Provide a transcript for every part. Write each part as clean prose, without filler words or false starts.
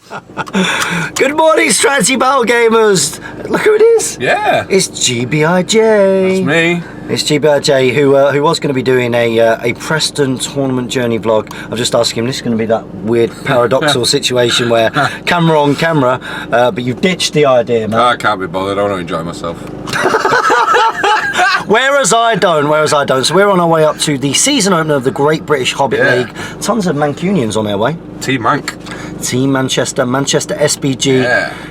Good morning, Strategy Battle Gamers. Look who it is. Yeah. It's GBHL. That's me. It's GBHL who was going to be doing a Preston tournament journey vlog. I've just asked him, this is going to be that weird paradoxical situation where camera on camera, but you've ditched the idea, man. I can't be bothered, I want to enjoy myself. Whereas I don't. So we're on our way up to the season opener of the Great British Hobbit League. Tons of Mancunians on their way. Team Manc. Team Manchester, Manchester SBG,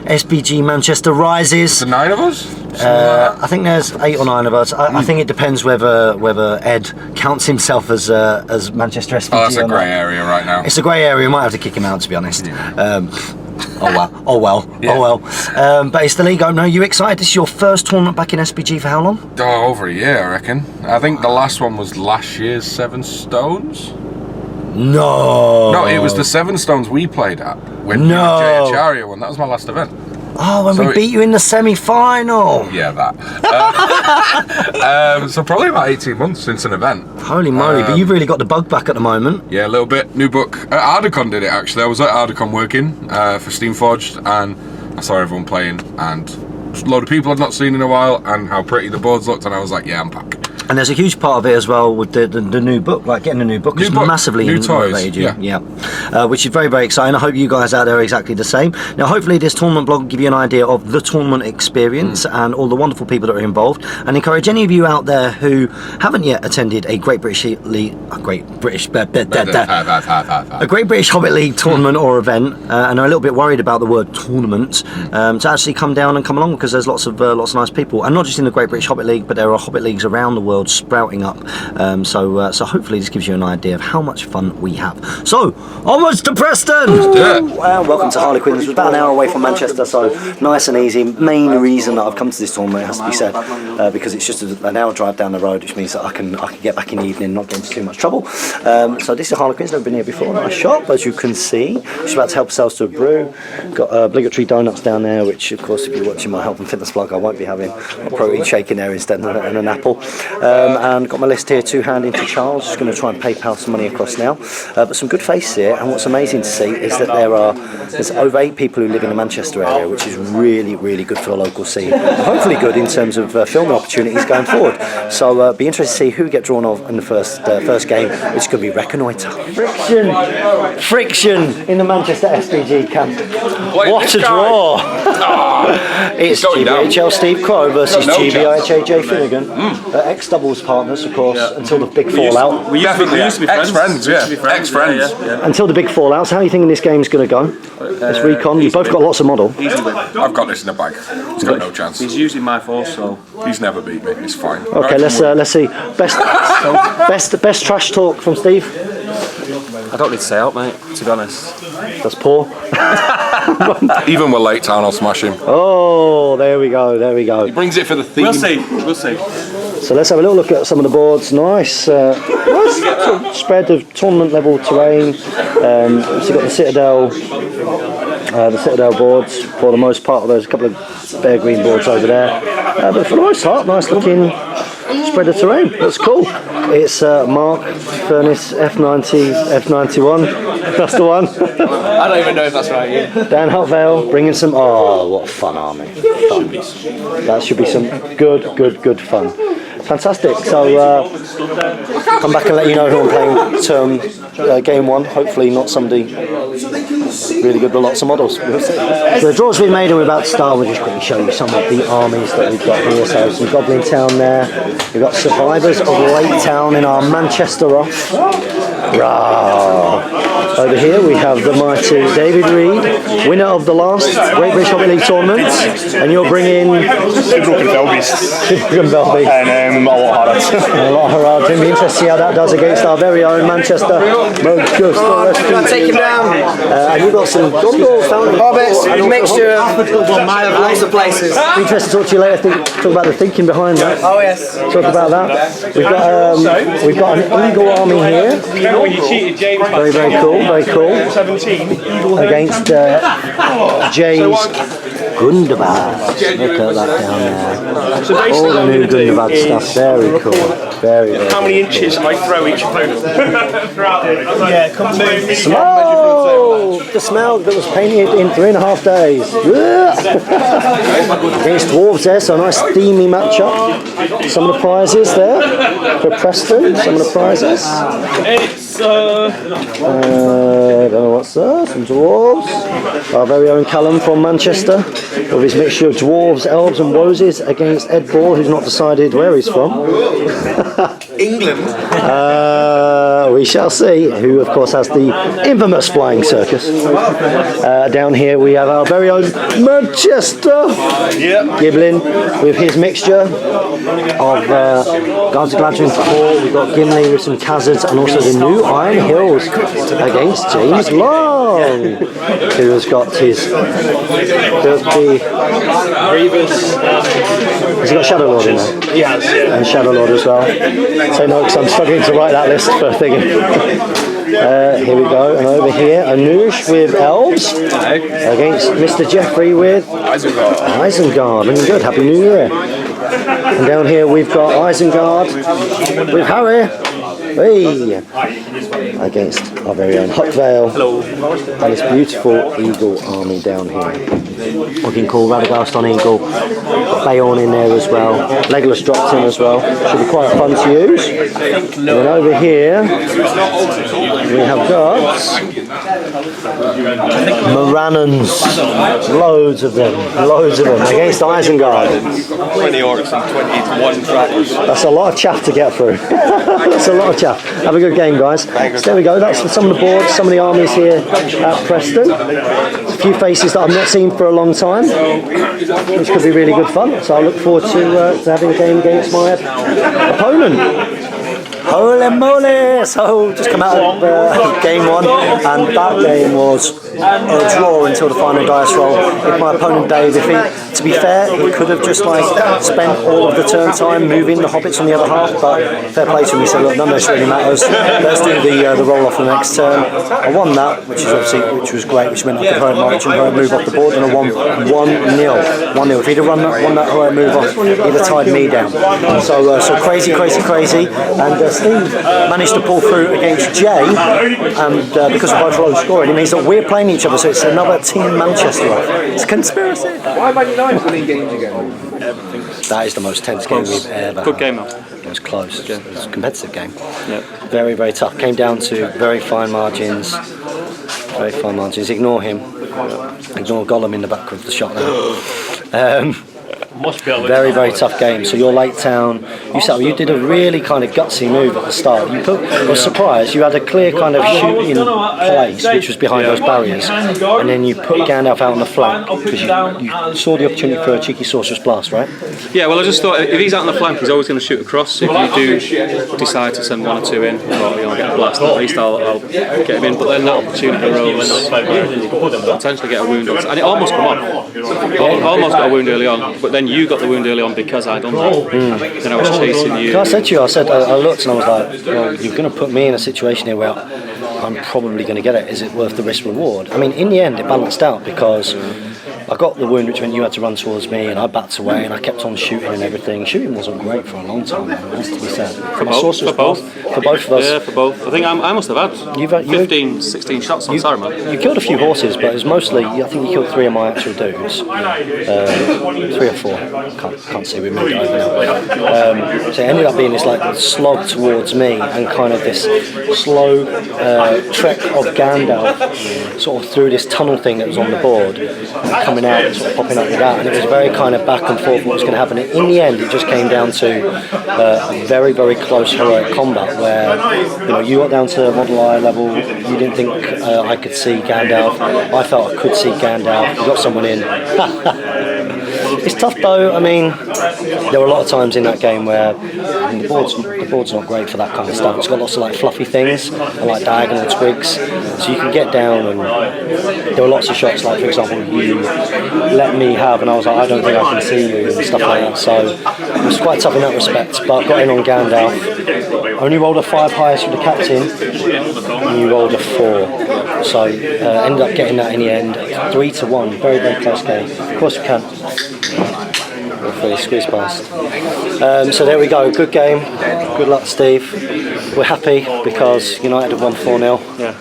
SBG Manchester rises. The 9 of us? I think there's 8 or 9 of us. I think it depends whether Ed counts himself as Manchester SBG. Oh, that's a grey area right now. It's a grey area. We might have to kick him out, to be honest. Yeah. Oh well. But it's the league opener. Are you excited? This is your first tournament back in SBG for how long? Oh, over a year, I reckon. I think the last one was last year's Seven Stones. No, it was the Seven Stones we played at when GBHL won. That was my last event. Oh, when we beat you in the semi-final. Yeah, that. So probably about 18 months since an event. Holy moly, but you've really got the bug back at the moment. Yeah, a little bit. New book. Ardacon did it, actually. I was at Ardacon working for Steamforged, and I saw everyone playing, and a load of people I'd not seen in a while, and how pretty the boards looked, and I was like, yeah, I'm back. And there's a huge part of it as well with the new book, like getting a new book has massively motivated you. Yeah. Which is very, very exciting. I hope you guys out there are exactly the same. Now, hopefully this tournament blog will give you an idea of the tournament experience and all the wonderful people that are involved, and encourage any of you out there who haven't yet attended a Great British Hobbit League tournament or event, and are a little bit worried about the word tournament, to actually come down and come along, because there's lots of nice people, and not just in the Great British Hobbit League, but there are Hobbit Leagues around the world sprouting up, so hopefully this gives you an idea of how much fun we have. So onwards to Preston. Welcome to Harlequins. We're about an hour away from Manchester, so nice and easy. Main reason that I've come to this tournament, has to be said, because it's just an hour drive down the road, which means that I can get back in the evening, not get into too much trouble. So this is Harlequins. Never been here before. Nice shop, as you can see. Just about to help ourselves to a brew. Got obligatory donuts down there, which of course if you're watching my health and fitness vlog, I won't be having a protein shake in there instead and an apple. And got my list here to hand into Charles. Just going to try and PayPal some money across now. But some good faces here, and what's amazing to see is that there's over 8 people who live in the Manchester area, which is really, really good for the local scene. And hopefully good in terms of filming opportunities going forward. So be interested to see who get drawn off in the first game, which is going to be Reconnoiter. Friction in the Manchester SPG camp. What a draw! It's GBHL Steve Crow versus GBHL Jay Finnegan. Ex-doubles partners, of course, until the big fallout. We used to be friends. Ex-friends. Until the big fallout. So how are you thinking this game's going to go? This recon, you've both got lots of model. I've got this in the bag. He's got no chance. He's using my force, so he's never beat me. It's fine. Okay, let's see. Best trash talk from Steve. I don't need to say out, mate, to be honest. That's poor. Even with Lake Town, I'll smash him. Oh, there we go. He brings it for the theme. We'll see. So let's have a little look at some of the boards. Nice spread of tournament level terrain. So you've got the Citadel boards for the most part. There's a couple of bare green boards over there, but for the most part, nice looking spread of terrain. That's cool. It's Mark Furnace F90 F91. That's the one. I don't even know if that's right. Yeah. Dan Hutvale bringing some. Oh, what a fun army! Fun. That should be some good fun. Fantastic. So come back and let you know who I'm playing game 1. Hopefully not somebody really good with lots of models. So the draw's been made and we're about to start. We'll just quickly show you some of the armies that we've got here. So some Goblin Town there. We've got Survivors of Lake Town in our Manchester off. Rah. Over here we have the mighty David Reed, winner of the last Great British Hobbit League tournament, and you're bringing Sidbrook and Belby. And a lot of Harrods. A lot of Harrods. It'll be interesting to see how that does against our very own Manchester. Take him down. And you've got some Gondors down there. Hobbits, a mixture of lots of places. Interesting to talk to you later. Talk about the thinking behind that. Oh yes. Talk about that. We've got an Eagle army here. You know when you cheated James. Very cool. 17. Against Jay's Gundabad. Look at that down there. So All basically, the what new we're going to do Gundabad is stuff. Very cool. Very, very how many inches I throw each opponent. Yeah, come move. Oh, the smell that was painted in 3.5 days. Against Dwarves there, so a nice steamy matchup. Some of the prizes there for Preston. Some of the prizes. It's I don't know what's there. Some Dwarves. Our very own Callum from Manchester with his mixture of Dwarves, Elves and Woses against Ed Ball, who's not decided where he's from. England. We shall see, who of course has the infamous flying circus. Down here we have our very own Manchester Giblin with his mixture of Guards of Gladwin 4. We've got Gimli with some Khazards and also the new Iron Hills against James Long, who has got his filthy Reavers. Has he got Shadow Lord in there? he has, yeah. And Shadow Lord as well. So no, because I'm struggling to write that list for thinking. Here we go, and over here, Anush with Elves against Mr. Jeffrey with Isengard. Looking good, Happy New Year. And down here we've got Isengard with Harry. Hey, against our very own Huckvale. And this beautiful Eagle army down here. Looking cool, Radagast on Eagle, Bayon in there as well, Legolas dropped in as well, should be quite fun to use. And then over here we have got Morannons, loads of them, against Isengard. 20 orcs and 21 trackers. That's a lot of chaff to get through. That's a lot of chaff. Have a good game, guys. So there we go, that's some of the boards, some of the armies here at Preston. A few faces that I've not seen for a long time, which could be really good fun. So I look forward to having a game against my opponent. Holy moly! So just come out of game one, and that game was a draw until the final dice roll. If my opponent Dave, to be fair, he could have just like spent all of the turn time moving the hobbits on the other half, but fair play to him. He said, look, none of this really matters. Let's do the roll off the next turn. I won that, which was great, which meant I could heroic march and heroic move off the board, and I won 1-0. If he'd have won that heroic move off, he'd have tied me down. So crazy, and Steve managed to pull through against Jay, and because we're both low scoring, it means that we're playing each other, so it's another Team Manchester. It's a conspiracy. Why Man United winning games again? That is the most tense game we've ever Good had. game, though. It was close. It was a competitive game. Yep. Very, very tough. Came down to very fine margins. Ignore him. Ignore Gollum in the back of the shot now. Very, very tough game. So you're Lake Town. You did a really kind of gutsy move at the start. I was surprised. You had a clear kind of shooting place, which was behind those barriers, and then you put Gandalf out on the flank because you saw the opportunity for a cheeky sorcerer's blast, right? Yeah, well, I just thought if he's out on the flank, he's always going to shoot across. If you do decide to send 1 or 2 in, or get a blast, at least I'll get him in. But then that opportunity arose, potentially get a wound on, and it almost come off. Almost got a wound early on, but then you got the wound early on because I done that. Then I was chasing you. I said to you, I looked and I was like, well, you're going to put me in a situation here where I'm probably going to get it. Is it worth the risk reward? I mean, in the end, it balanced out because I got the wound, which meant you had to run towards me, and I backed away, and I kept on shooting and everything. Shooting wasn't great for a long time, has to be said. For both of us. Yeah, for both. I think I must have had 15, 16 shots on Saruman. You killed a few horses, but it was mostly, I think you killed 3 of my actual dudes. 3 or 4. Can't see, we moved it over now. So it ended up being this like slog towards me, and kind of this slow trek of Gandalf sort of through this tunnel thing that was on the board, coming out and sort of popping up with that, and it was very kind of back and forth what was going to happen. In the end, it just came down to a very, very close heroic combat where you got down to Model I level, you didn't think I could see Gandalf, I felt I could see Gandalf, you got someone in. It's tough though. I mean, there were a lot of times in that game where the board's not great for that kind of stuff. It's got lots of like fluffy things and like diagonal twigs, so you can get down, and there were lots of shots like, for example, you let me have, and I was like, I don't think I can see you and stuff like that. So it was quite tough in that respect. But got in on Gandalf. Only rolled a 5 highest with the captain, and you rolled a 4. So ended up getting that in the end, 3-1. Very, very close game. Of course we can. Referee squeeze past. So there we go. Good game. Good luck, Steve. We're happy because United have won 4-0. Yeah.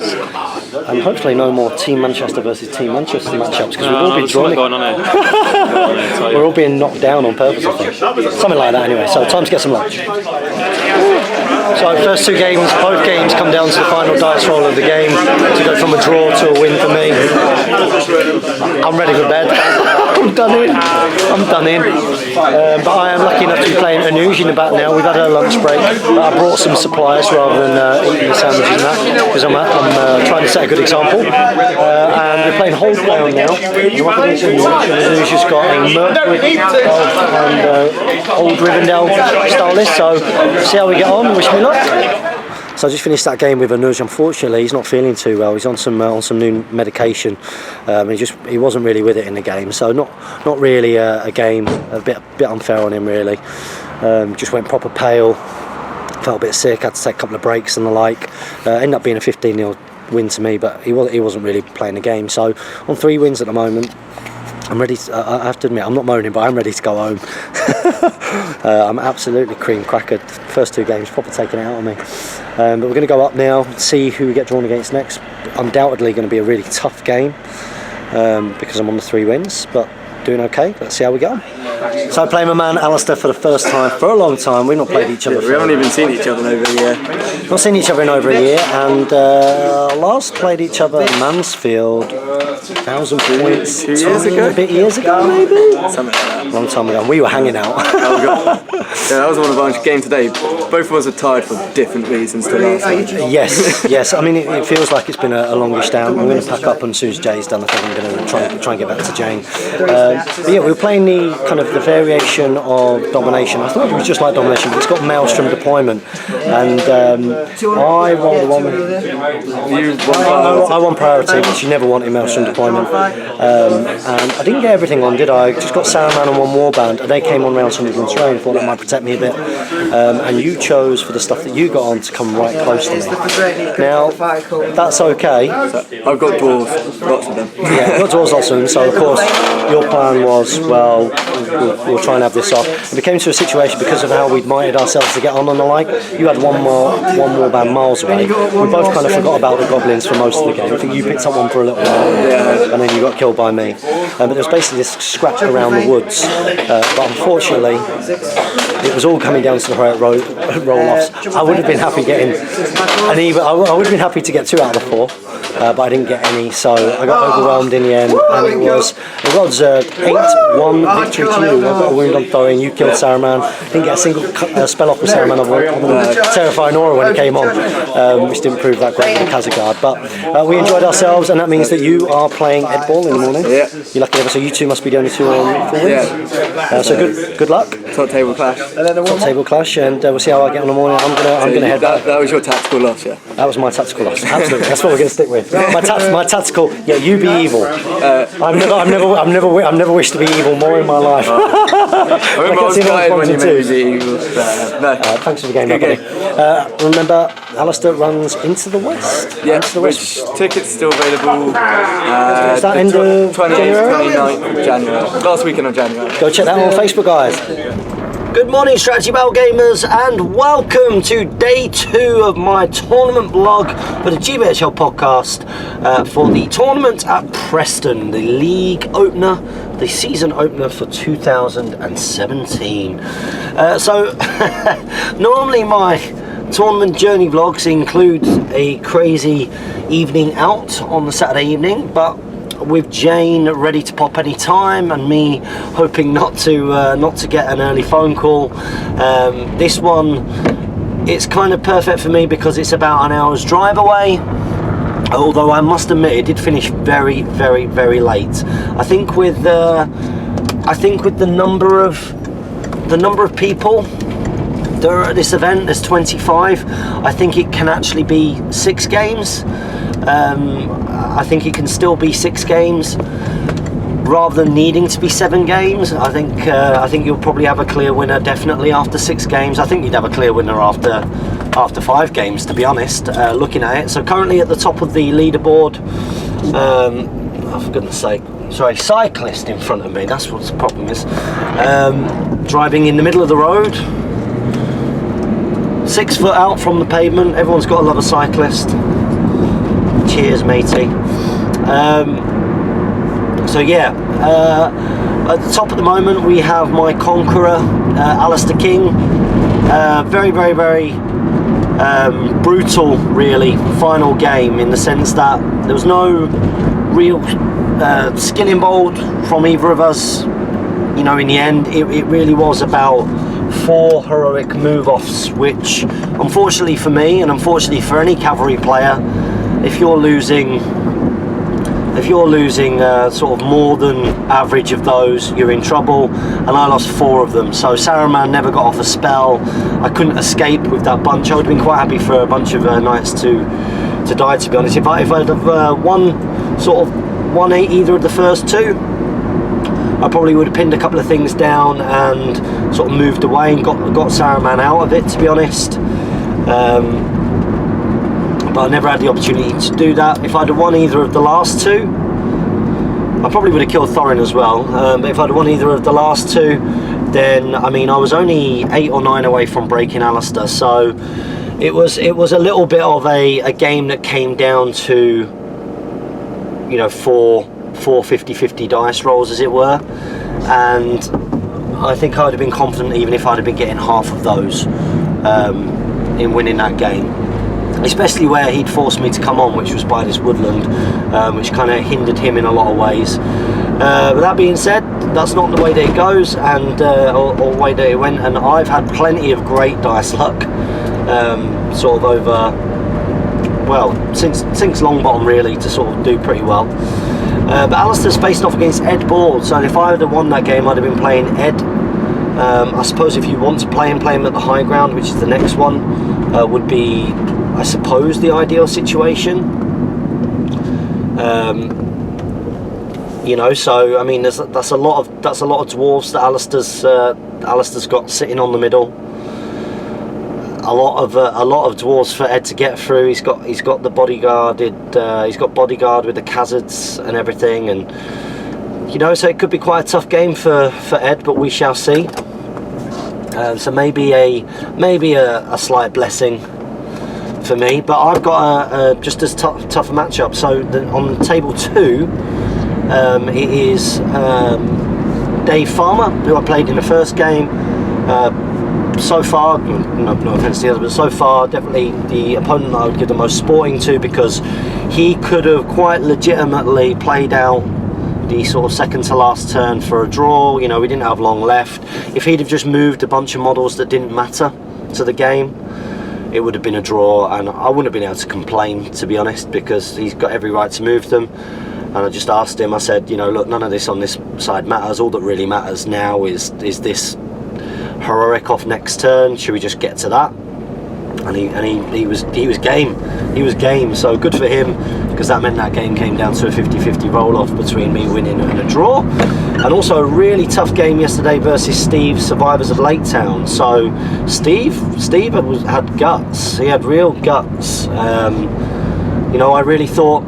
And hopefully no more Team Manchester versus Team Manchester matchups because we've all been there's something drawn. going on here. We're all being knocked down on purpose, I think. Something like that anyway. So time to get some lunch. So first two games, both games come down to the final dice roll of the game to go from a draw to a win for me. I'm ready for bed. I'm done in. But I am lucky enough to be playing Anuj in the back now. We've had a lunch break. I brought some supplies rather than eating the sandwiches and that because I'm trying to set a good example. And we're playing Hold Ground now. Anuj has got a Mercury and Old Rivendell style list. So see how we get on. Wish me luck. So I just finished that game with Anuj. Unfortunately, he's not feeling too well. He's on some new medication. He wasn't really with it in the game. So not really a game. A bit unfair on him really. Just went proper pale. Felt a bit sick. Had to take a couple of breaks and the like. Ended up being a 15-0 win to me, but he wasn't really playing the game. So on 3 wins at the moment. I'm ready. I have to admit, I'm not moaning, but I'm ready to go home. I'm absolutely cream crackered. First 2 games, proper taking it out on me. But we're going to go up now, see who we get drawn against next. Undoubtedly going to be a really tough game because I'm on the 3 wins, but doing okay. Let's see how we go. So I play my man Alistair for the first time for a long time. We've not played each other. We haven't even seen each other in over a year. Not seen each other in over a year, and last played each other at Mansfield, 1,000 points, 2 years ago? A bit years ago maybe? Something like that. Long time ago. We were hanging out. Yeah, that was one of our games today. Both of us are tired for different reasons to last night. Yes. I mean, it feels like it's been a longish down. I'm going to pack up, and as soon as Jay's done, I think I'm going to try and get back to Jane. But yeah, we were playing the kind of the variation of domination. I thought it was just like domination, but it's got maelstrom deployment, and I rolled the one. I won priority, which you never want in maelstrom deployment. And I didn't get everything on, did I? Just got Saruman and 1 warband, and they came on round some of the terrain. Thought that might protect me a bit. And you chose for the stuff that you got on to come right close to me. Now that's okay. I've got dwarves, lots of them. Yeah, I've got dwarves, lots of them. So of course your plan was, well, we'll try and have this off. And we came to a situation because of how we'd mighted ourselves to get on and the like. You had one warband miles away. We both kind of forgot about the goblins for most of the game. I think you picked up one for a little while, and then you got killed by me. But there was basically this scrap around the woods. But unfortunately, it was all coming down to the roll-offs. I would have been happy getting an even. I would have been happy to get 2 out of the 4. But I didn't get any, so I got overwhelmed in the end, and it was 8-1 victory to you. I got a wound on throwing, you killed Saruman, didn't get a single spell off with Saruman other than Terrifying Aura when it came on, which didn't prove that great with Kazagard. But we enjoyed ourselves, and that means that you are playing Ed Ball in the morning. Yeah. You're lucky ever, so you 2 must be the only 2 on 4 wins. Yeah. So good luck. Top table clash. Top table clash, and we'll see how I get on the morning. I'm gonna head back. That was your tactical loss, yeah? That was my tactical loss. Absolutely, that's what we're going to stick with. My tactical. Yeah, you be evil. I've never wished to be evil more in my life. I remember I was tired when you made me evil. Thanks for the game, everybody. Remember, Alistair runs into the west. Yeah, which tickets still available. Is that end of 28th, 29th of January. Last weekend of January. Go check that out on Facebook, guys. Good morning, Strategy Battle gamers, and welcome to day 2 of my tournament blog for the GBHL podcast for the tournament at Preston, the league opener, the season opener for 2017. So, normally my tournament journey vlogs include a crazy evening out on the Saturday evening, but with Jane ready to pop any time and me hoping not to get an early phone call, this one, it's kind of perfect for me because it's about an hour's drive away, although I must admit it did finish very, very, very late. I think with the number of people there are at this event, there's 25. I think it can actually be 6 games. I think it can still be 6 games. rather than needing to be 7 games, I think you'll probably have a clear winner definitely after 6 games. I think you'd have a clear winner after 5 games, to be honest, looking at it. So currently at the top of the leaderboard, oh, for goodness sake, sorry, cyclist in front of me, that's what the problem is. Driving in the middle of the road, 6 foot out from the pavement. Everyone's got to love a cyclist. Cheers, matey. So yeah, at the top at the moment we have my conqueror, Alistair King. Very, very, very brutal, really, final game, in the sense that there was no real skin involved from either of us. You know, in the end, it really was about 4 heroic move-offs, which, unfortunately for me, and unfortunately for any cavalry player, if you're losing sort of more than average of those, you're in trouble. And I lost 4 of them. So Saruman never got off a spell. I couldn't escape with that bunch. I would have been quite happy for a bunch of knights to die, to be honest. If I'd have won either of the first 2, I probably would have pinned a couple of things down and sort of moved away and got Saruman out of it, to be honest. But I never had the opportunity to do that. If I'd have won either of the last 2, I probably would have killed Thorin as well. But if I'd have won either of the last 2, then, I mean, I was only 8 or 9 away from breaking Alistair. So it was a little bit of a game that came down to, you know, 4 50-50 dice rolls, as it were. And I think I'd have been confident even if I'd have been getting half of those in winning that game. Especially where he'd forced me to come on, which was by this woodland, which kind of hindered him in a lot of ways. But that being said, that's not the way that it goes, and or the way that it went. And I've had plenty of great dice luck, sort of over, well, since Longbottom really, to sort of do pretty well. But Alistair's faced off against Ed Board, so if I had won that game, I'd have been playing Ed. I suppose if you want to play him at the high ground, which is the next one, would be, I suppose, the ideal situation. You know, so I mean, that's a lot of dwarves that Alistair's got sitting on the middle. A lot of dwarves for Ed to get through. He's got the bodyguarded. He's got bodyguard with the Khazards and everything, and you know, so it could be quite a tough game for Ed, but we shall see. So maybe a slight blessing for me, but I've got a just as tough a matchup. So on table 2, it is Dave Farmer, who I played in the first game. So far, no offence to the other, but so far definitely the opponent I would give the most sporting to, because he could have quite legitimately played out the sort of second to last turn for a draw. You know, we didn't have long left. If he'd have just moved a bunch of models that didn't matter to the game, it would have been a draw, and I wouldn't have been able to complain, to be honest, because he's got every right to move them. And I just asked him, I said, you know, look, none of this on this side matters. All that really matters now is this heroic off next turn. Should we just get to that? And he was game. He was game. So good for him, because that meant that game came down to a 50-50 roll-off between me winning and a draw. And also a really tough game yesterday versus Steve, Survivors of Lake Town. So Steve had guts. He had real guts. You know, I really thought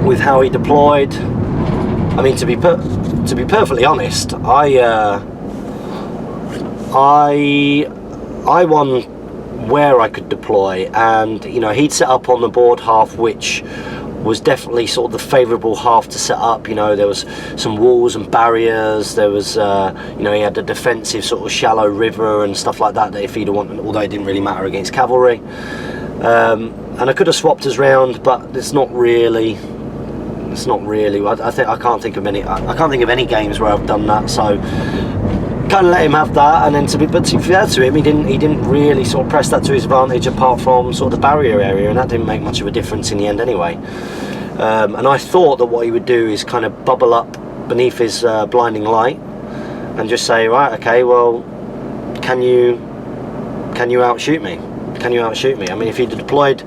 with how he deployed. I mean, to be perfectly honest, I won where I could deploy, and you know, he'd set up on the board half, which was definitely sort of the favourable half to set up. You know, there was some walls and barriers, there was you know, he had a defensive sort of shallow river and stuff like that if he'd have wanted, although it didn't really matter against cavalry. And I could have swapped us round, but it's not really. I can't think of any games where I've done that. So kind of let him have that, and then to be fair to him, he didn't really sort of press that to his advantage, apart from sort of the barrier area, and that didn't make much of a difference in the end anyway. And I thought that what he would do is kind of bubble up beneath his blinding light and just say, right, okay, well, can you outshoot me? can you outshoot me? I mean, if he'd deployed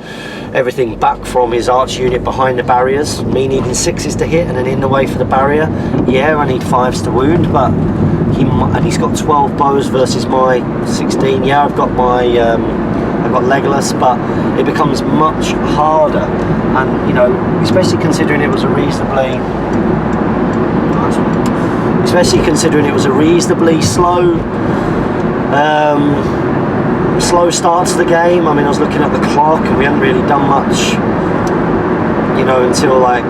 everything back from his arch unit behind the barriers, me needing 6s to hit and then in the way for the barrier, yeah, I need 5s to wound, but he's got 12 bows versus my 16. Yeah, I've got Legolas, but it becomes much harder, and you know, especially considering it was a reasonably slow start to the game. I mean, I was looking at the clock and we hadn't really done much, you know, until like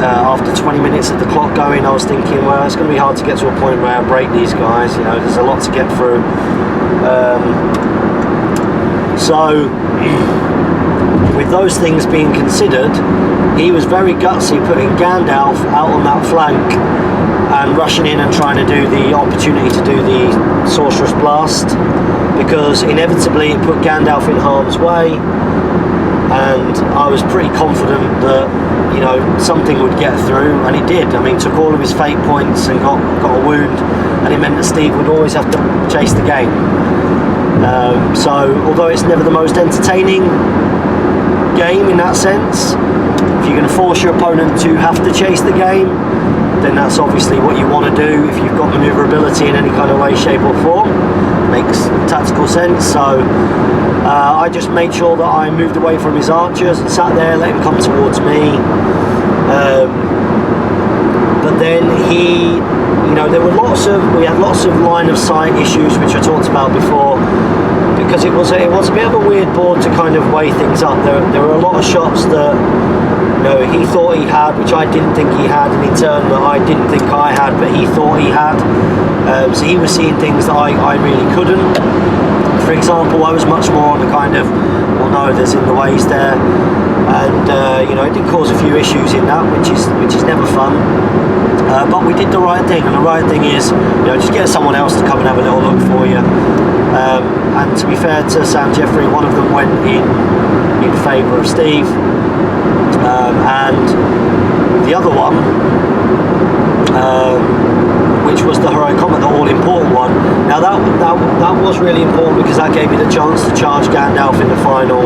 after 20 minutes of the clock going. I was thinking, well, it's going to be hard to get to a point where I break these guys, you know, there's a lot to get through. So with those things being considered, he was very gutsy putting Gandalf out on that flank and rushing in and trying to do the opportunity to do the Sorcerer's Blast, because inevitably it put Gandalf in harm's way, and I was pretty confident that, you know, something would get through, and it did. I mean, took all of his fate points and got a wound, and it meant that Steve would always have to chase the game. So although it's never the most entertaining game in that sense, if you're going to force your opponent to have to chase the game, then that's obviously what you want to do. If you've got manoeuvrability in any kind of way, shape or form, makes tactical sense. So I just made sure that I moved away from his archers and sat there, let him come towards me. But then he, you know, we had lots of line of sight issues, which I talked about before, because it was a bit of a weird board to kind of weigh things up. There were a lot of shots that, you know, he thought he had, which I didn't think he had, and in turn that I didn't think I had, but he thought he had. So he was seeing things that I really couldn't. For example, I was much more on the kind of, well, no, there's in the ways there, and you know, it did cause a few issues in that, which is never fun. But we did the right thing, and the right thing is, you know, just get someone else to come and have a little look for you. And to be fair to Sam Jeffrey, one of them went in favour of Steve, and the other one, which was the Heroic Comet, the all-important one. Now that was really important, because that gave me the chance to charge Gandalf in the final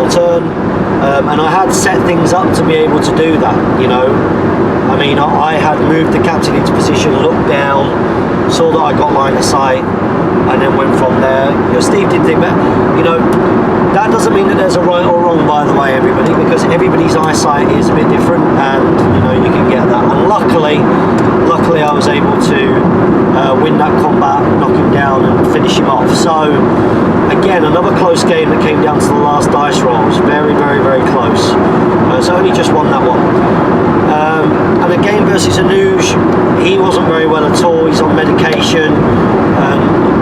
turn, and I had set things up to be able to do that. You know, I mean, I had moved the captain into position, looked down, saw that I got line of sight, and then went from there. You know, Steve did think that, you know, that doesn't mean that there's a right or wrong, by the way, everybody, because everybody's eyesight is a bit different, and you know, you can get that. And luckily I was able to win that combat, knock him down and finish him off. So again, another close game that came down to the last dice rolls. Very, very, very close. So only just won that one. And again versus Anuj, he wasn't very well at all. He's on medication, and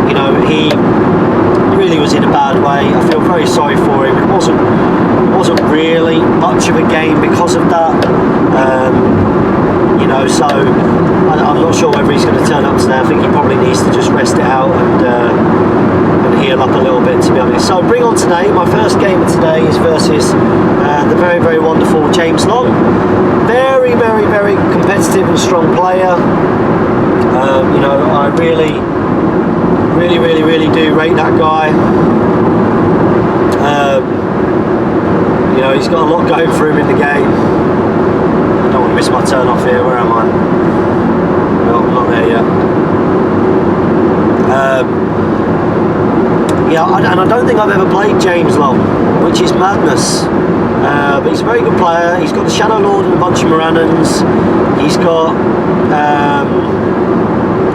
you know, he really was in a bad way. I feel very sorry for him. It wasn't really much of a game because of that. You know, so I'm not sure whether he's going to turn up today. I think he probably needs to just rest it out and heal up a little bit, to be honest. So bring on today. My first game of today is versus the very, very wonderful James Long. Very, very, very competitive and strong player. You know, I really do rate that guy. You know, he's got a lot going for him in the game. I don't want to miss my turn off here. Where am I? No, I'm not there yet. Yeah, and I don't think I've ever played James Long, which is madness. But he's a very good player. He's got the Shadow Lord and a bunch of Morannons. He's got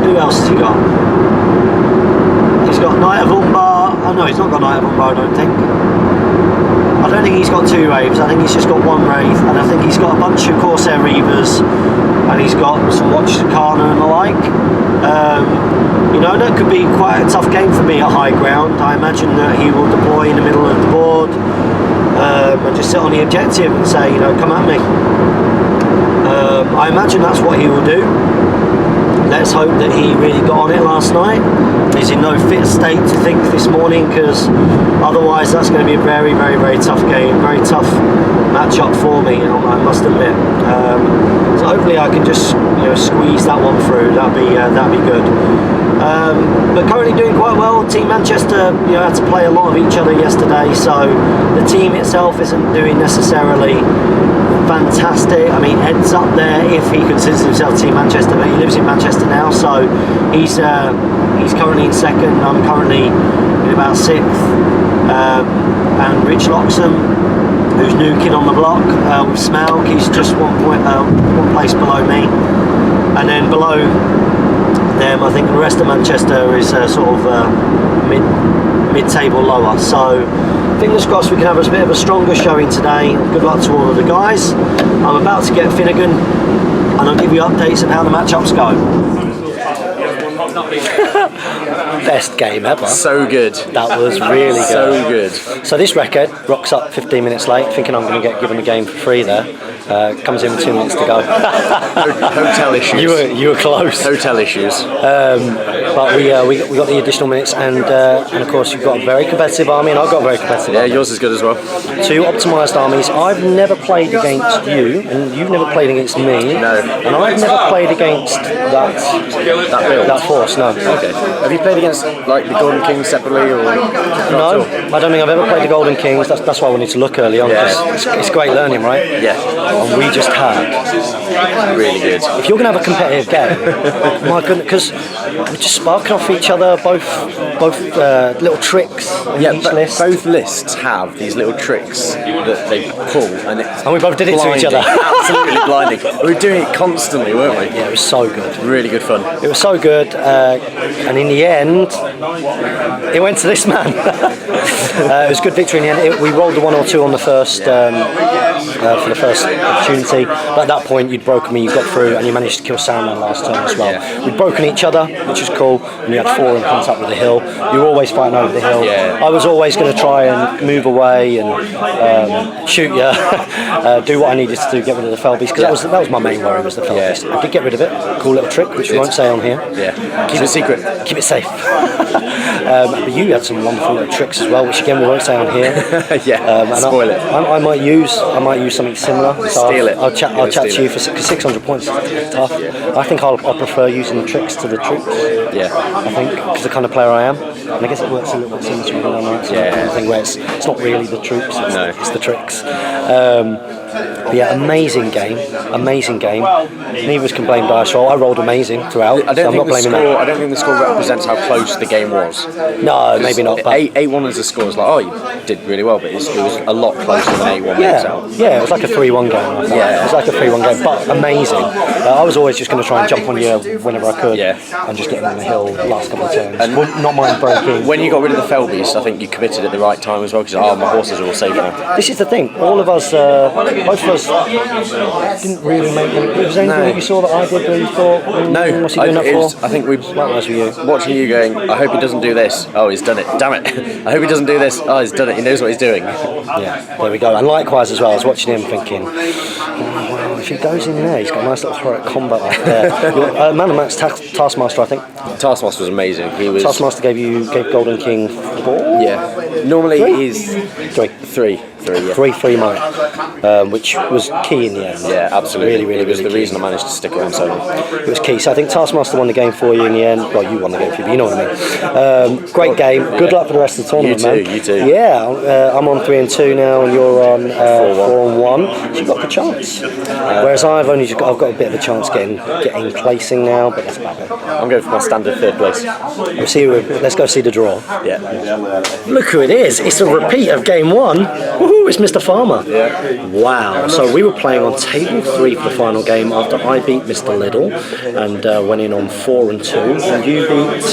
who else has he got? He's got Knight of Umbar. Oh no, he's not got Knight of Umbar, I don't think. I don't think he's got 2 Wraiths. I think he's just got 1 Wraith, and I think he's got a bunch of Corsair Reavers, and he's got some Watch Arcana and the like. You know, that could be quite a tough game for me at high ground. I imagine that he will deploy in the middle of the board and just sit on the objective and say, you know, come at me. I imagine that's what he will do. Let's hope that he really got on it last night. He's in no fit state to think this morning, because otherwise that's going to be a very, very, very tough game, very tough match-up for me, I must admit. So hopefully I can just, you know, squeeze that one through. That'd be good. But currently doing quite well. Team Manchester, had to play a lot of each other yesterday, so the team itself isn't doing necessarily fantastic. I mean, Ed's up there if he considers himself Team Manchester, but he lives in Manchester now, so he's currently in second. I'm currently in about sixth, and Rich Loxham, who's new kid on the block with Smaug, he's just one place below me, and then below them, I think the rest of Manchester is sort of mid-table lower. So fingers crossed we can have a bit of a stronger showing today. Good luck to all of the guys. I'm about to get Finnegan, and I'll give you updates of how the matchups go. Best game ever. So good. That was really good. So good. So this record rocks up 15 minutes late, thinking I'm going to get given a game for free there. Comes in with 2 minutes to go. Hotel issues. You were close. Hotel issues. But we got the additional minutes, and of course you've got a very competitive army, and I've got a very competitive army. Yeah, yours is good as well. Two optimised armies. I've never played against you, and you've never played against me. No. And I've never played against that force. No. Okay. Have you played against like the Golden Kings separately, or no? I don't think I've ever played the Golden Kings. That's why I wanted to look early on. Yeah. It's great learning, right? Yeah. And we just had really good. If you're going to have a competitive game, my goodness, because we're just sparking off each other, both little tricks in each list. Both lists have these little tricks that they pull, and we both did it to each other. Absolutely blinding. We were doing it constantly, weren't we? Yeah, it was so good. Really good fun. It was so good, and in the end, it went to this man. It was a good victory in the end. We rolled the 1 or 2 on the first for the first opportunity. But at that point, you'd broken me, you got through, and you managed to kill Sandman last turn as well. Yeah. We'd broken each other, which was cool, and you had 4 in contact with the hill. You were always fighting over the hill. Yeah. I was always going to try and move away and shoot you, do what I needed to do, get rid of the Felbies, because that was my main worry, was the Felbies. Yeah. I did get rid of it. Cool little trick, which we won't say on here. Yeah. Keep it secret. Keep it safe. But you had some wonderful little tricks as well, which again we won't say on here. Yeah. Spoil it. I might use something similar. So Steal it. I'll chat to you for 600 points. Is tough. Yeah. I think I'll prefer using the tricks to the troops. Yeah. I think because the kind of player I am, and I guess it works a little bit similar to England, right? So yeah. The thing where it's not really the troops, it's the tricks. But yeah, amazing game. Neither of us can blame Dice Roll. I rolled amazing throughout. I don't think the score represents how close the game was. No, maybe not. But 8-1 as a score is like, oh, you did really well, but it was a lot closer than 8-1 makes out. Yeah, it was like a 3-1 game. It was like a 3-1 game, but amazing. I was always just going to try and jump on you whenever I could, and just get on the hill the last couple of turns. And not mind breaking. When you got rid of the Felbies, I think you committed at the right time as well, because my horses are all safe now. This is the thing. All of us, both of us, didn't really make any. Was there anything that you saw that I did where you thought, no, what's he doing that for? I think we watching you going, I hope he doesn't do this. Oh, he's done it. Damn it. I hope he doesn't do this. Oh, he's done it. He knows what he's doing. Yeah, there we go. And likewise as well, I was watching him thinking, well, if he goes in there, he's got a nice little heroic combat right there. Man of match, Taskmaster, I think. Taskmaster was amazing. Taskmaster gave Golden King 4? Yeah. Normally he's 3. Yeah. 3 mine, which was key in the end. Yeah, absolutely. Really, it was really the reason I managed to stick around so long. It was key. So I think Taskmaster won the game for you in the end. Well, you won the game for you, but you know what I mean. Great game. Good luck for the rest of the tournament, man. You too. Yeah, I'm on 3-2 now, and you're on 4-1. So you've got a good chance. Whereas I've got a bit of a chance getting placing now, but that's about it. I'm going for my standard 3rd place. Let's go see the draw. Yeah. Look who it is. It's a repeat of game 1. Woohoo, it's Mr. Farmer. Yeah. Wow. So we were playing on table 3 for the final game after I beat Mr. Little and went in on 4-2. And you beat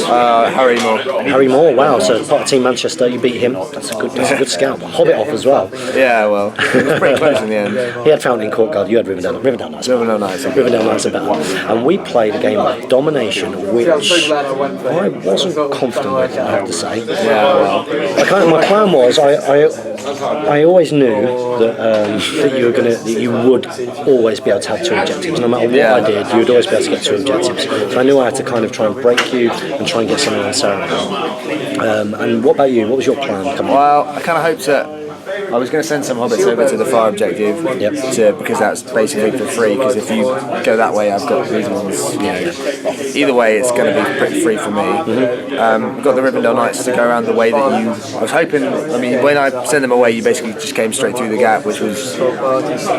Harry Moore. Harry Moore. Wow. So part of Team Manchester, you beat him. That's a good scout. Hobbit off as well. Yeah, well, it was pretty close in the end. He had Fountain Court Guard. You had Rivendell Knights. Rivendell Knights are better. And we played a game of domination, which I wasn't confident with, I have to say. Yeah, well. My plan was I always knew that you would always be able to have 2 objectives. No matter what I did, you would always be able to get 2 objectives. So I knew I had to kind of try and break you and try and get something on Sarah. And what about you? What was your plan? Well, I kind of hoped that I was going to send some hobbits over to the far objective because that's basically for free. Because if you go that way, I've got these ones. You know, either way, it's going to be pretty free for me. We've got the Rivendell Knights to go around the way that you. I was hoping. I mean, when I sent them away, you basically just came straight through the gap, which was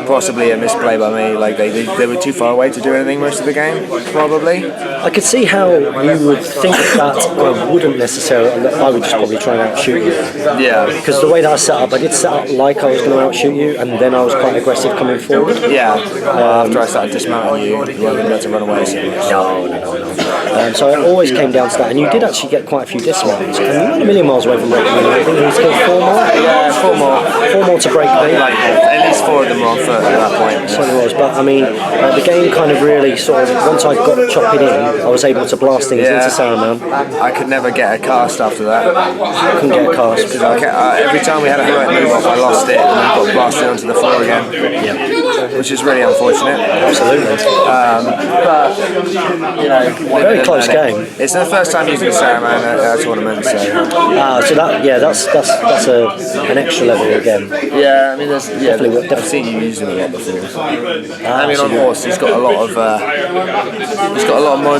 possibly a misplay by me. Like they were too far away to do anything most of the game, probably. I could see how you would think that I wouldn't necessarily. I would just probably try and outshoot you. Yeah. Because the way that I set up, I did set up like I was going to outshoot you, and then I was quite aggressive coming forward. Yeah. After I started dismounting you weren't going to be able to run away so much. No. So it always came down to that, and you did actually get quite a few dismounts. And you weren't a million miles away from breaking me. I think you need to go 4 more. Yeah, 4 more. 4 more to break me. Like, at least 4 of them were on foot at that point. So it was, but I mean, the game kind of really sort of, once I got chopping in, I was able to blast things into Saruman. I could never get a cast after that. Couldn't get a cast. Every time we had a heroic move off, I lost it and then got blasted onto the floor again. Which is really unfortunate. Absolutely. But, you know, very close game. It's the first time using Saruman at a tournament, so. So that's an extra level again. Yeah, I mean, I've seen you use him a lot before. I mean, on horse, he's got a lot of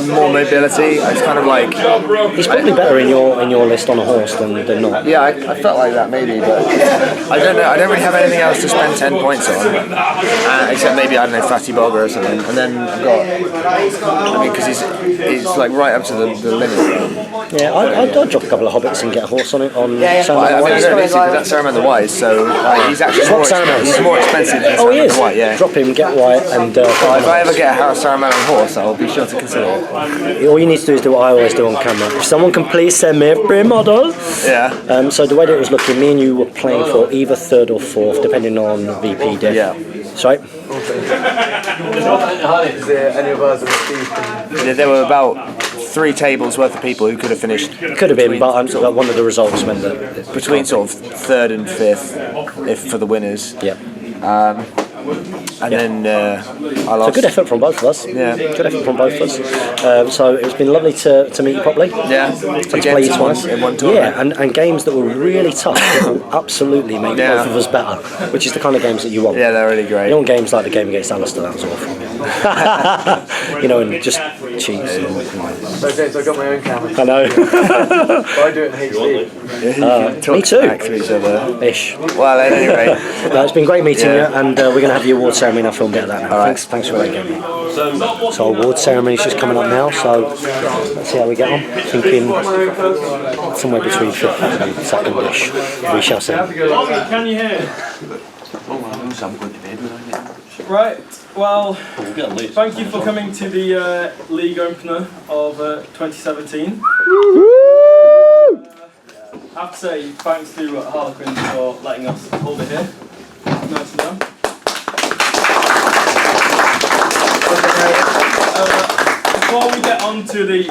more mobility. It's kind of like he's probably better in your list on a horse than not. Yeah, I felt like that maybe, but I don't know. I don't really have anything else to spend 10 points on, except maybe I don't know Fatty Bogger or something. And then I've got, I mean, because he's like right up to the limit. Yeah, I'd drop a couple of hobbits and get a horse on it on Saruman. I mean, I don't need to, because that's Saruman the Wise, so he's actually more expensive than Saruman the White. Yeah. Drop him, get White, and. If I ever get a Saruman on horse, I'll be sure to consider it. All you need to do is do what I always do on camera. If someone can please send me a pre-model. Yeah. So the way that it was looking, me and you were playing for either 3rd or 4th, depending on VP diff. Yeah. Sorry? There were about 3 tables worth of people who could have finished. Could have been, but one of the results meant that between sort of 3rd and 5th, if for the winners. Yeah. And then I lost. So good effort from both of us. Yeah. Good effort from both of us. So it's been lovely to meet you properly. Yeah. To play you twice. In one tournament. Yeah, and games that were really tough that will absolutely make both of us better, which is the kind of games that you want. Yeah, they're really great. You don't want games like the game against Alistair, that was awful. and just cheats. So James, I've got my own camera. I know. I do it in HD. Me too. Back to each other. Ish. Well, at any rate. No, it's been great meeting you, and we're going to have the award ceremony. I'll film a bit of that now. Thanks for that game. So award ceremony's just coming up now, so let's see how we get on. Thinking somewhere between 5th and 2nd-ish. We shall see. Can you hear? Right, well, thank you for coming to the league opener of 2017. I have to say thanks to Harlequin for letting us hold it here. Nice of them. Before we get on to the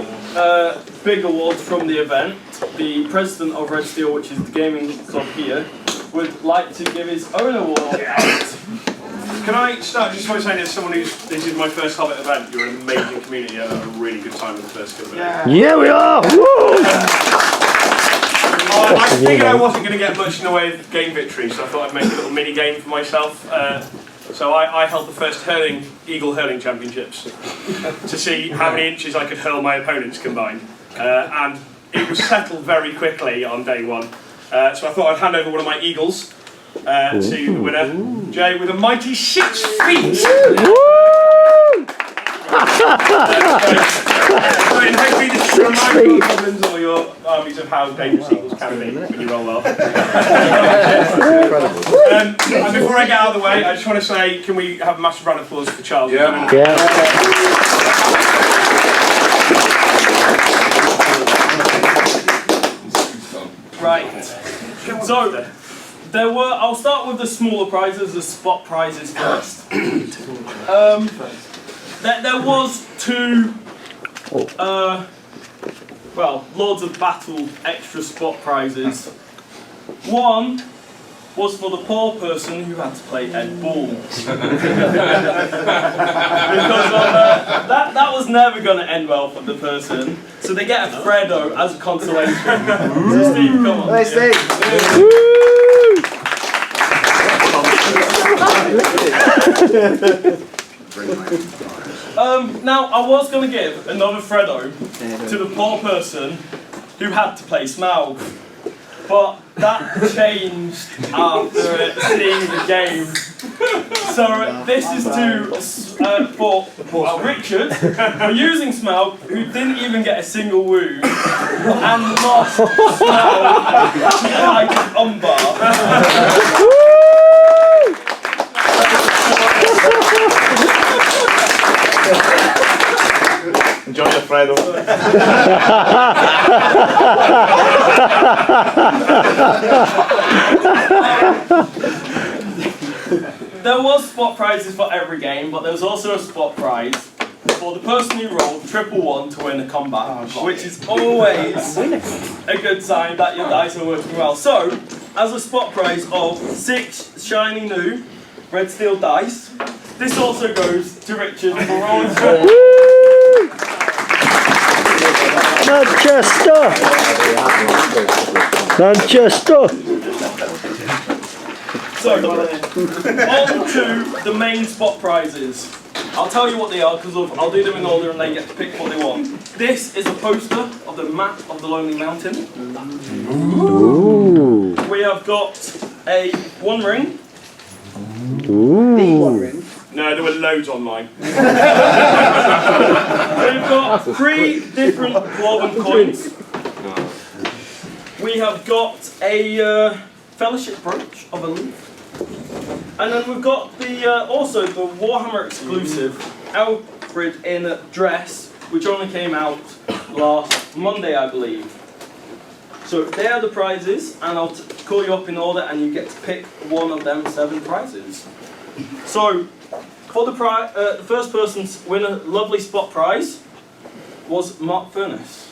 big awards from the event, the president of Red Steel, which is the gaming club here, would like to give his own award out. Can I start just by saying, as someone this is my first Hobbit event, you're an amazing community. I had a really good time with the first event. Yeah, we are! Woo! I figured I wasn't going to get much in the way of game victory, so I thought I'd make a little mini game for myself. So I held the first Eagle hurling championships to see how many inches I could hurl my opponents combined. And it was settled very quickly on day 1. So I thought I'd hand over one of my Eagles to the winner, Jay, with a mighty 6 feet. And hopefully this will remind your goblins or your armies of how dangerous Eagles can be when you roll well. And before I get out of the way, I just want to say, can we have a massive round of applause for Charles? Yeah. Right. So I'll start with the smaller prizes, the spot prizes first. There was 2 Lords of Battle extra spot prizes. One was for the poor person who had to play Ed Bull. Because that was never going to end well for the person. So they get a Freddo as a consolation. So Steve, come on. Hey, Steve. Now, I was going to give another Freddo to the poor person who had to play Smaug, but that changed after seeing the game. So this is for Richard, for using Smaug, who didn't even get a single wound, and lost Smaug like an umbar. Enjoy the Fredo. There was spot prizes for every game, but there was also a spot prize for the person who rolled 111 to win a combat, which is always a good sign that your dice are working well. So, as a spot prize of 6 shiny new red steel dice, this also goes to Richard for rolling. Manchester! Manchester! So, on to the main spot prizes. I'll tell you what they are because I'll do them in order and they get to pick what they want. This is a poster of the map of the Lonely Mountain. Ooh. We have got a One Ring. Ooh. No, there were loads online. We've got 3 different Dwarven coins. We have got a Fellowship Brooch of a leaf. And then we've got the also the Warhammer exclusive Alfred in a dress, which only came out last Monday, I believe. So they are the prizes, and I'll call you up in order, and you get to pick one of them 7 prizes. So for the first person to win a lovely spot prize was Mark Furness,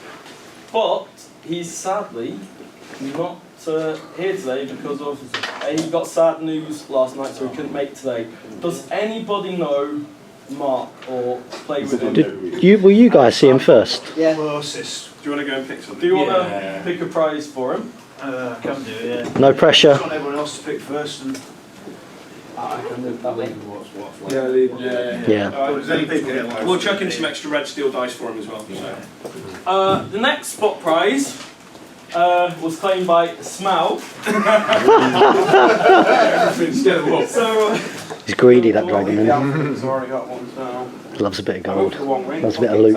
but he's sadly not here today because of he got sad news last night, so he couldn't make today. Does anybody know Mark or play with him? Will you guys see him first? Yeah. Well, sis, do you want to go and pick something? Do you want to pick a prize for him? Can do, yeah. No pressure. I want everyone else to pick first and I can do it that way. Yeah. We'll chuck in some extra red steel dice for him as well. So. The next spot prize was claimed by Smaug. So He's greedy, that dragon. Isn't He's already got one now. he? Loves a bit of gold. Loves a bit of loot.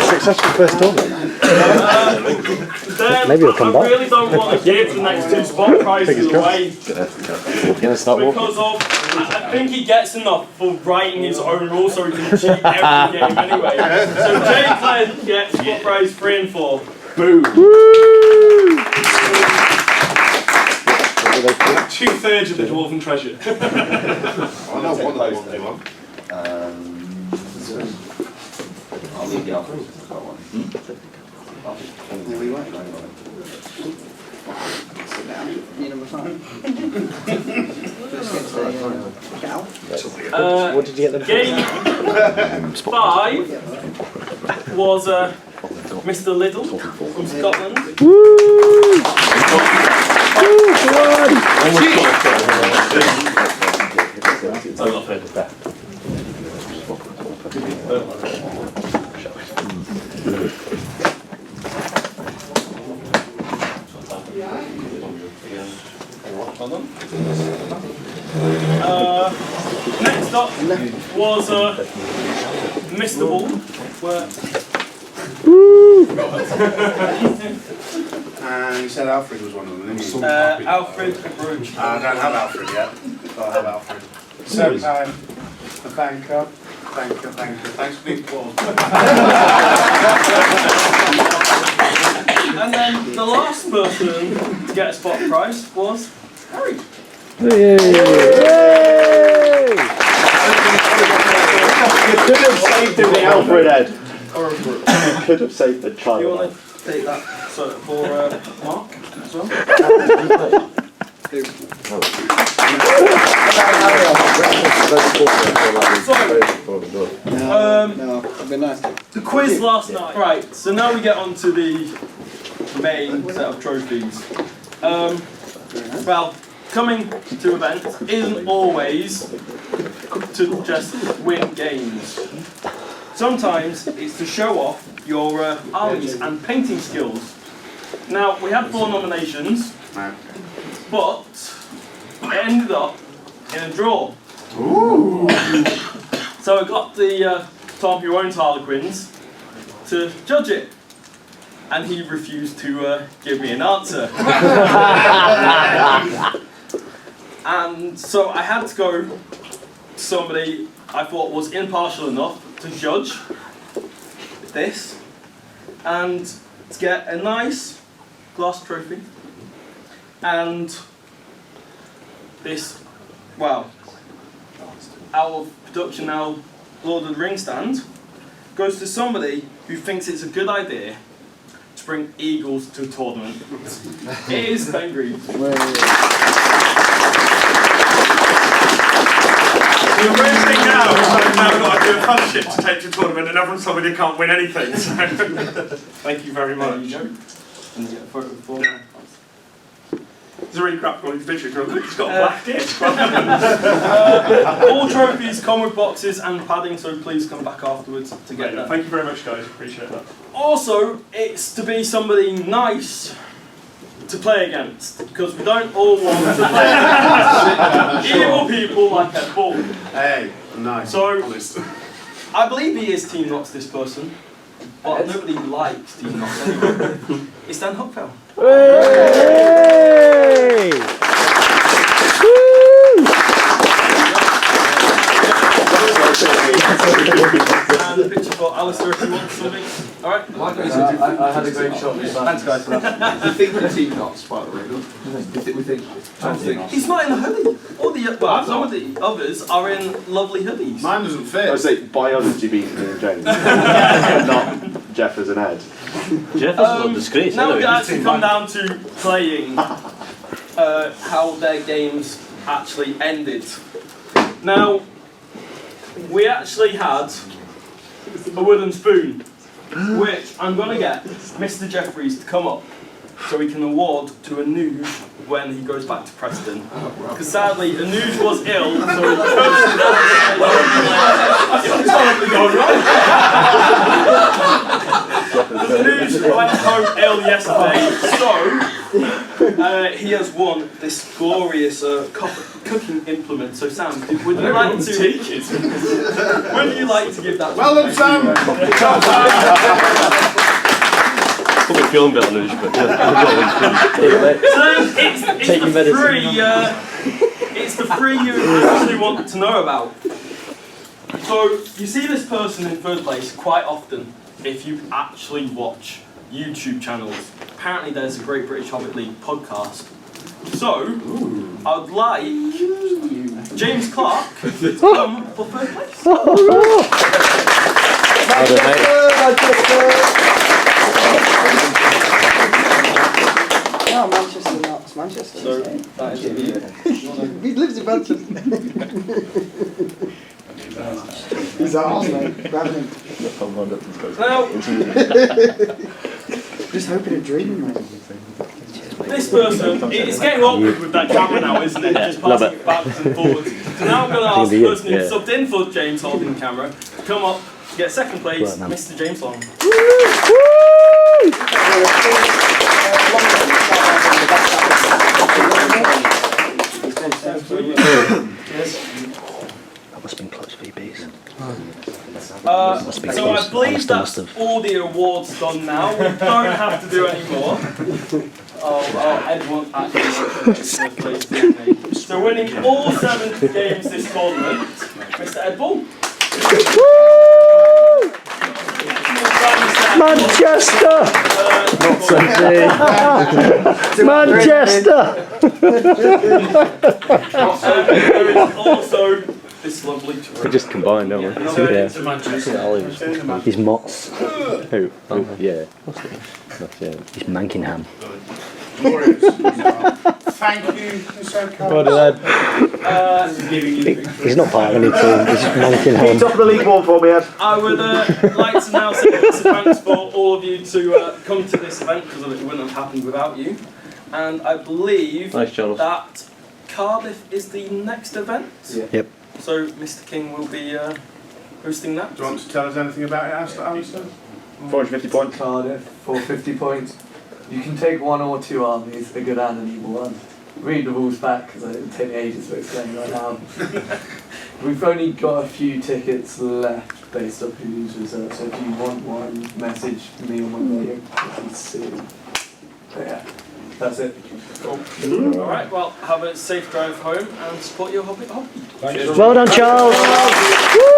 Successful first tournament. then Maybe he'll come I back. really don't want to give the next 2 spot prizes away Gonna start walking. because of I think he gets enough for writing his own rules, so he can cheat every game anyway. So Jay Clare gets spot prize 3 and 4. Boom. 2/3 of the dwarven treasure. I know one of those they want. I'll leave the office. I've got one. Sit down. You number 5. What did you get them? Game 5 was Mr. Liddle from Scotland. Next up was Mr. Ball, where And you said Alfred was one of them, didn't you? Alfred Brooch. I don't have Alfred yet. I'll have Alfred. So, the banker. Thanks for the applause. And then the last person to get a spot prize was Harry. Yay! Could have saved him the Alfred Ed. Could have saved the Do you child. want to take that for Mark as well? It'd be nice. The quiz last night. Right, so now we get on to the main set of trophies. Well, coming to events isn't always to just win games. Sometimes it's to show off your armies and painting skills. Now, we had 4 nominations, but it ended up in a draw. Ooh. So I got the Tom who owns Harlequins to judge it, and he refused to give me an answer. And so I had to go to somebody I thought was impartial enough to judge this, and to get a nice glass trophy, and this, wow, out of production now, Lord of the Rings stand, goes to somebody who thinks it's a good idea to bring eagles to a tournament. It is Ben Green. The worst thing now is I've now got to do a fellowship to take to a tournament and everyone's told me they can't win anything. So thank you very much. And you get a photo for me. It's a really crap quality picture. It's got a black disc. All trophies come with boxes and padding, so please come back afterwards to get them. Thank you very much, guys. Appreciate that. Also, it's to be somebody nice to play against, because we don't all want to play against evil people like Ed Bull. Hey, nice. So, honest. I believe he is Team Knox this person, but nobody likes Team Knox anyway. It's Dan Huckfell. Hey! And a picture for Alistair if you want something. Alright? I had a great shot. Thanks guys for that. We think the Team Knox, by the way. We think. He's not in a hoodie. All the some of the others are in lovely hoodies. Mine doesn't fit. I would say biology beats me and James. Not Jeff as an Ed. Jeff is a disgrace. Now we actually come down to playing how their games actually ended. Now, we actually had a wooden spoon, which I'm going to get Mr. Jeffries to come up so he can award to Anuj when he goes back to Preston. Because sadly, Anuj was ill, so he it's totally gone wrong. Anuj went home ill yesterday, so he has won this glorious cooking implement. So Sam, would you like to take it? Would you like to give that? Well done, Sam. Probably feeling a bit on but it's the three you actually want to know about. So you see this person in third place quite often if you actually watch YouTube channels. Apparently there's a Great British Hobbit League podcast. So I would like James Clark to come for third place. No, Manchester, not Manchester. So that is you. He lives in Manchester. He's ours, mate. Grab him. Now, just hoping and dreaming, mate. this person, it's getting awkward with that camera now, isn't it? Just passing it backwards and forwards. So now I'm going to ask the person who subbed in for James holding the camera to come up to get second place, Mr. James Long. That must have been close VBs. So I believe that's all the awards done now. We don't have to do any more. Ed won't actually first place, didn't he? So winning all 7 games this tournament, Mr. Ed Bull. Manchester! Manchester! There is also this lovely tour. We just combined, don't we? Yeah. He's Mott's. Who? Oh, yeah. He's Mankingham. Thank you, Mr. He's not part of any team, he's just Mankingham. Top of the League One for me, Ed. I would like to now say thanks for all of you to come to this event, because it wouldn't have happened without you. and I believe Nice, Charles. that Cardiff is the next event. Yeah. Yep. So Mr. King will be hosting that. Do you want to tell us anything about it, Alistair? 450 points. Cardiff, 450 points. You can take one or two armies, a good and an evil one. Read the rules back because it'll take me ages to explain right now. We've only got a few tickets left based on who's reserved, so if you want one, message me on my video. Let's see. But yeah, that's it. Alright, well, have a safe drive home and support your hobby. Well done, Charles. Woo!